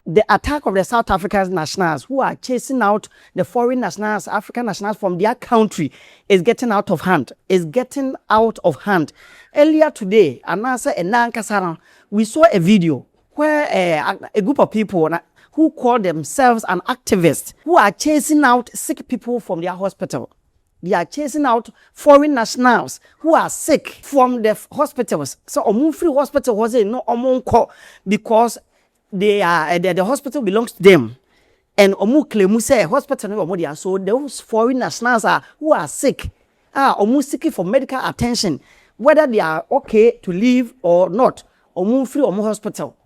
The attack of the South African nationals who are chasing out the foreign nationals, African nationals from their country is getting out of hand. Earlier today, we saw a video where a group of people who call themselves an activist who are chasing out sick people from their hospital. They are chasing out foreign nationals who are sick from the hospitals. So, free hospital was no because they are the hospital belongs to them, and claim say hospital no. So those foreign nationals who are sick, seeking for medical attention, whether they are okay to leave or not. Free hospital.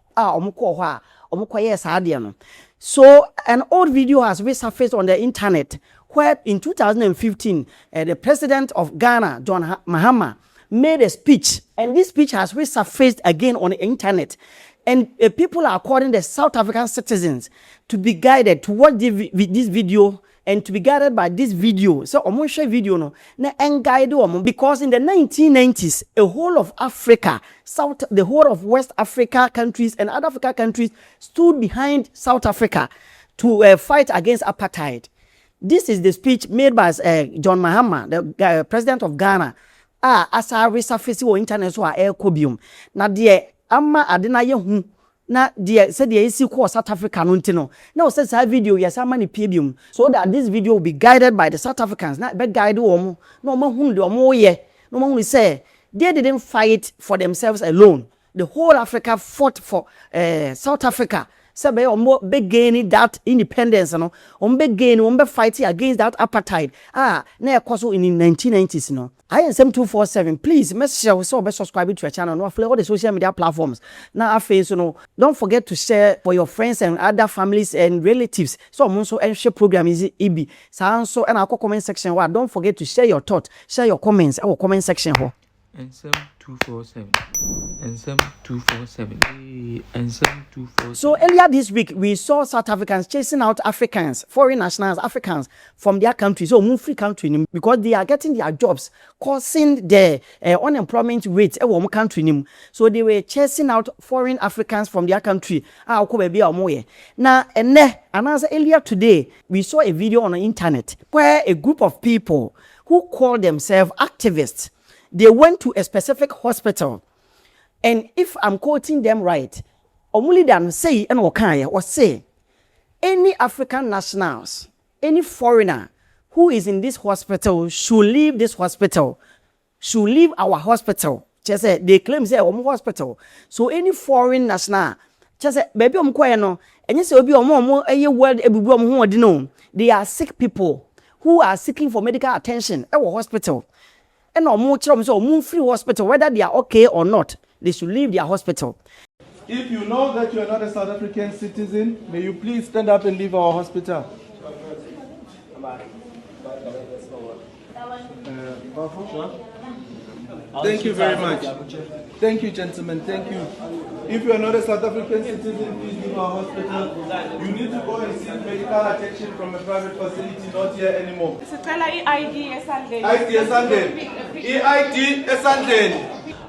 So an old video has resurfaced on the internet where in 2015 the president of Ghana, John Mahama, made a speech, and this speech has resurfaced again on the internet. And people are calling the South African citizens to be guided to watch this video and to be guided by this video. So, share video no na guide because in the 1990s, the whole of Africa, the whole of West Africa countries and other Africa countries stood behind South Africa to fight against apartheid. This is the speech made by John Mahama, the president of Ghana. As I resurface on internet so kobium. Na de ama adena yehu na de said the isi ko South Africa no ntino. Now says that video yes amani pibium so that this video will be guided by the South Africans. Na be guide omo. No mo hu de omo ye. No mo hu say they didn't fight for themselves alone. The whole Africa fought for South Africa. Sabe omo be gaining that independence no. Omo be fighting against that apartheid. Na ekoso in the 1990s no. I am Nsem 247. Please, message so be subscribe to your channel. No, all the social media platforms. Now, don't forget to share for your friends and other families and relatives. So, also share program is EB. So, and our comment section. Don't forget to share your thoughts, share your comments. Our comment section. Nsem 247. Nsem 247. Nsem 247. So earlier this week, we saw South Africans chasing out Africans, foreign nationals, Africans from their country. So move free country because they are getting their jobs, causing the unemployment rate in country. So they were chasing out foreign Africans from their country. Now, and earlier today, we saw a video on the internet where a group of people who call themselves activists, they went to a specific hospital, and if I'm quoting them right, only them say and Wakaya or say any African nationals, any foreigner who is in this hospital should leave this hospital, should leave our hospital. Just say they claim say hospital. So any foreign national, just say baby no, and you say word they are sick people who are seeking for medical attention at our hospital. And no free hospital, whether they are okay or not, they should leave their hospital. If you know that you are not a South African citizen, may you please stand up and leave our hospital. Thank you very much. Thank you, gentlemen. Thank you. If you are not a South African citizen, please leave our hospital. You need to go and seek medical attention from a private facility, not here anymore.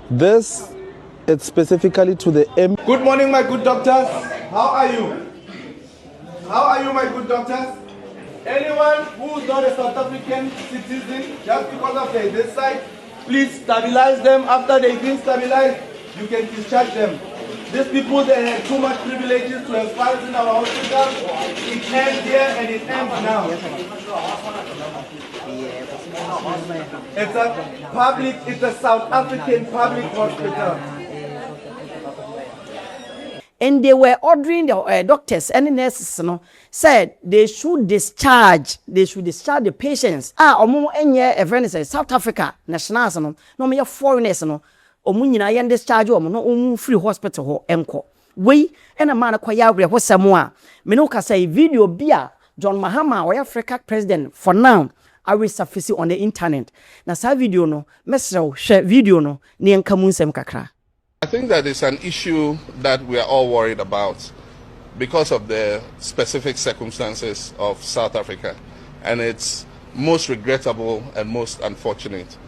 This is specifically to the M. Good morning, my good doctors. How are you? How are you, my good doctors? Anyone who is not a South African citizen, just because of this side, please stabilize them. After they've been stabilized, you can discharge them. These people, they have too much privileges to have files in our hospital. It ends here and it ends now. It's a South African public hospital. And they were ordering the doctors and nurses, said they should discharge the patients. A friend is South Africa nationals, no mere foreigners, Omunyina discharge no free hospital ho enko. We and a man acquire what Samoa. Menoka say video beer John Mahama or Africa president for now. I will surface on the internet. Na sa video no, mesro share video no, ni enka Nsem kakra. I think that it's an issue that we are all worried about because of the specific circumstances of South Africa, and it's most regrettable and most unfortunate.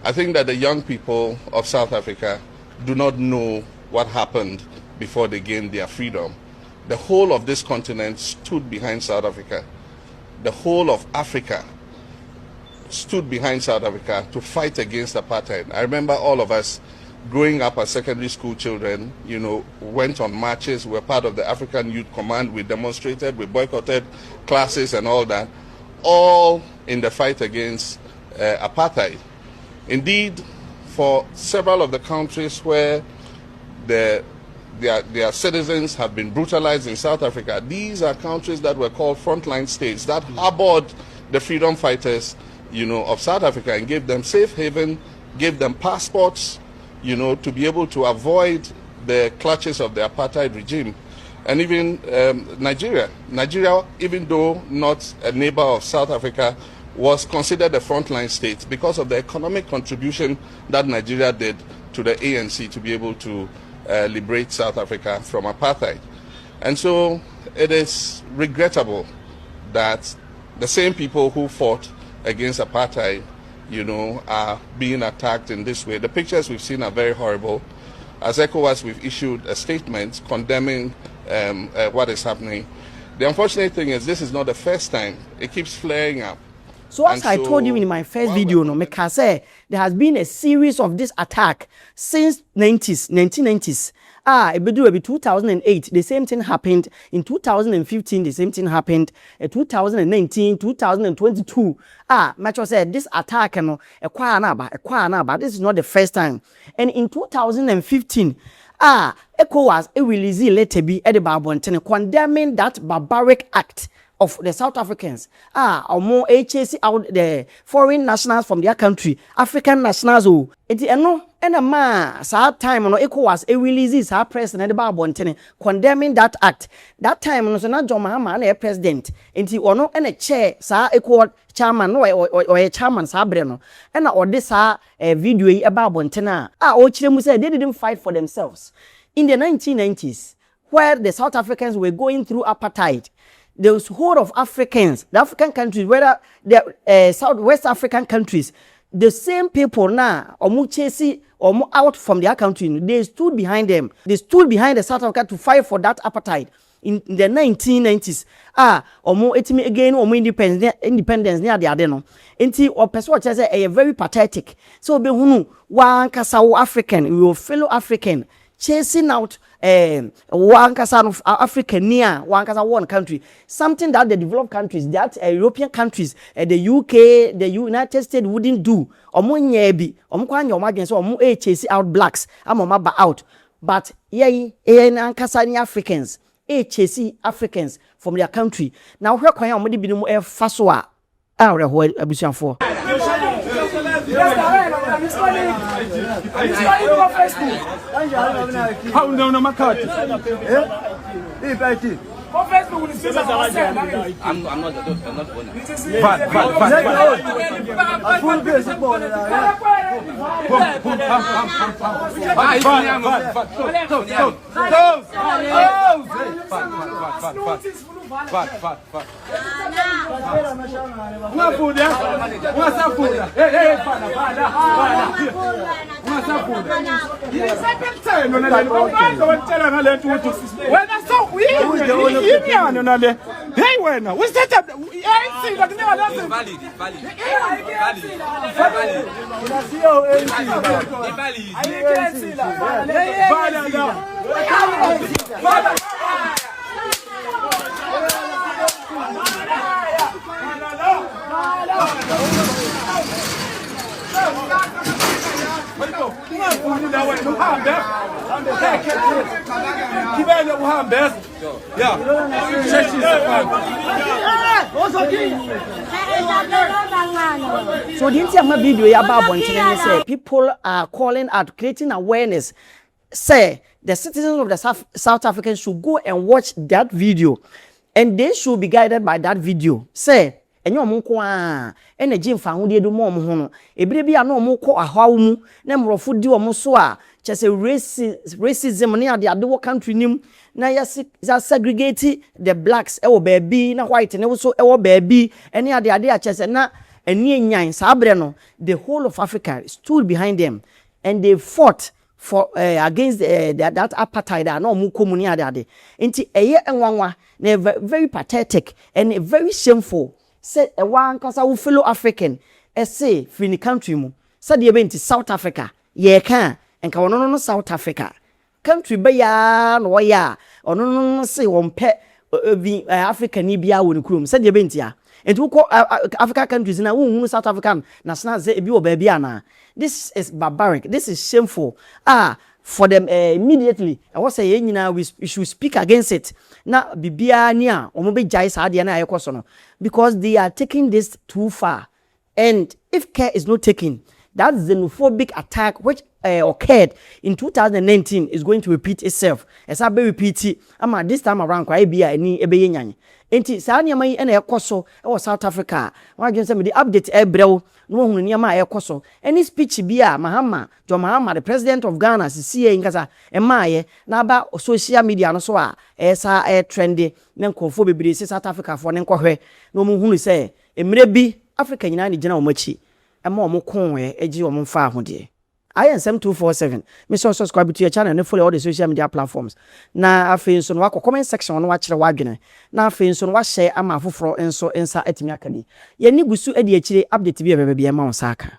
I think that the young people of South Africa do not know what happened before they gained their freedom. The whole of this continent stood behind South Africa. The whole of Africa stood behind South Africa to fight against apartheid. I remember all of us growing up as secondary school children, went on marches, were part of the African Youth Command, we demonstrated, we boycotted classes and all that, all in the fight against apartheid. Indeed, for several of the countries where their citizens have been brutalized in South Africa, these are countries that were called frontline states that harbored the freedom fighters, of South Africa and gave them safe haven, gave them passports, to be able to avoid the clutches of the apartheid regime. And even Nigeria, even though not a neighbor of South Africa, was considered a frontline state because of the economic contribution that Nigeria did to the ANC to be able to liberate South Africa from apartheid. And so it is regrettable that the same people who fought against apartheid, are being attacked in this way. The pictures we've seen are very horrible. As ECOWAS, we've issued a statement condemning what is happening. The unfortunate thing is this is not the first time. It keeps flaring up. So as I told you in my first video, there has been a series of this attack since 1990s. It be 2008, the same thing happened. In 2015, the same thing happened. 2019, 2022. Macho said this attack, but this is not the first time. And in 2015, ECOWAS released a letter condemning that barbaric act of the South Africans, or more chasing out the foreign nationals from their country, African nationals. And a man, sad time, ECOWAS releases our president condemning that act. That time, not John Mahama, a president, and he no and a chair, sir, ECOWAS chairman, or a chairman, Sabreno, and or this video about Bontena. Ochilemu said they didn't fight for themselves. In the 1990s, where the South Africans were going through apartheid, the whole of Africans, the African countries, whether the Southwest African countries, the same people now, out from their country, they stood behind them. They stood behind the South Africa to fight for that apartheid in the 1990s. Independence near the Adeno. Or person say a very pathetic. So be one kasa African, your fellow African, chasing out one of African near one country, something that the developed countries, that European countries, the UK, the United States wouldn't do. Chase out blacks, out. But Africans, chase Africans from their country. Now where can you be more faswa? For. How no McCarthy? I'm not hey, when what's that? I see like no, that's valid. So the entire video about say people are calling out, creating awareness. Say the citizens of the South Africans should go and watch that video, and they should be guided by that video. Say enyo monko a energy mfa ho de do mo ho no ebire bia na mo ko ahwawo mu na mrofo di omo so a just a racism near the other country nim na ya segregate the blacks baby na white and also baby any other just na any nyan sabre no the whole of Africa stood behind them and they fought for against that apartheid no mu komuni ade enti eye enwanwa na very pathetic and very shameful say one kasa wo fellow African say fini country mu say de be South Africa ye kan enka wono no South Africa country be ya no ya ono no say won pe Africa ni bia woni kurom say de be ntia enti wo Africa countries na wo South African na sana say ebi wo ba bia na. This is barbaric. This is shameful. For them immediately, I was saying, we should speak against it. Now, bibia niya, omobe jai sa adi na ayekosono, because they are taking this too far. And if care is not taken, that xenophobic attack which occurred in 2019 is going to repeat itself. As I be repeat it, this time around, kwa ebia eni ebeye nyanye. Enti saa niyama yi ena ekoso South Africa. Wa gye say me the update ebrew no hunu niyama ekoso. Any speech bia Mahama, John Mahama, the president of Ghana, see nkasa emaye na ba social media no so a esa trendy na nkofo bebre say South Africa for ne nkɔhwɛ no mu hunu say emre bi Africa nyina ne gina omachi ema omkonwe egi omfa ahode. I am Nsem 247. Me so subscribe to your channel and follow all the social media platforms. Na afei nso no wako comment section no wachire wadwene. Na afei nso no wa share ama afoforo enso ensa etimi akani. Ye ni gusu edi akire update bi bebe bi ma won saka.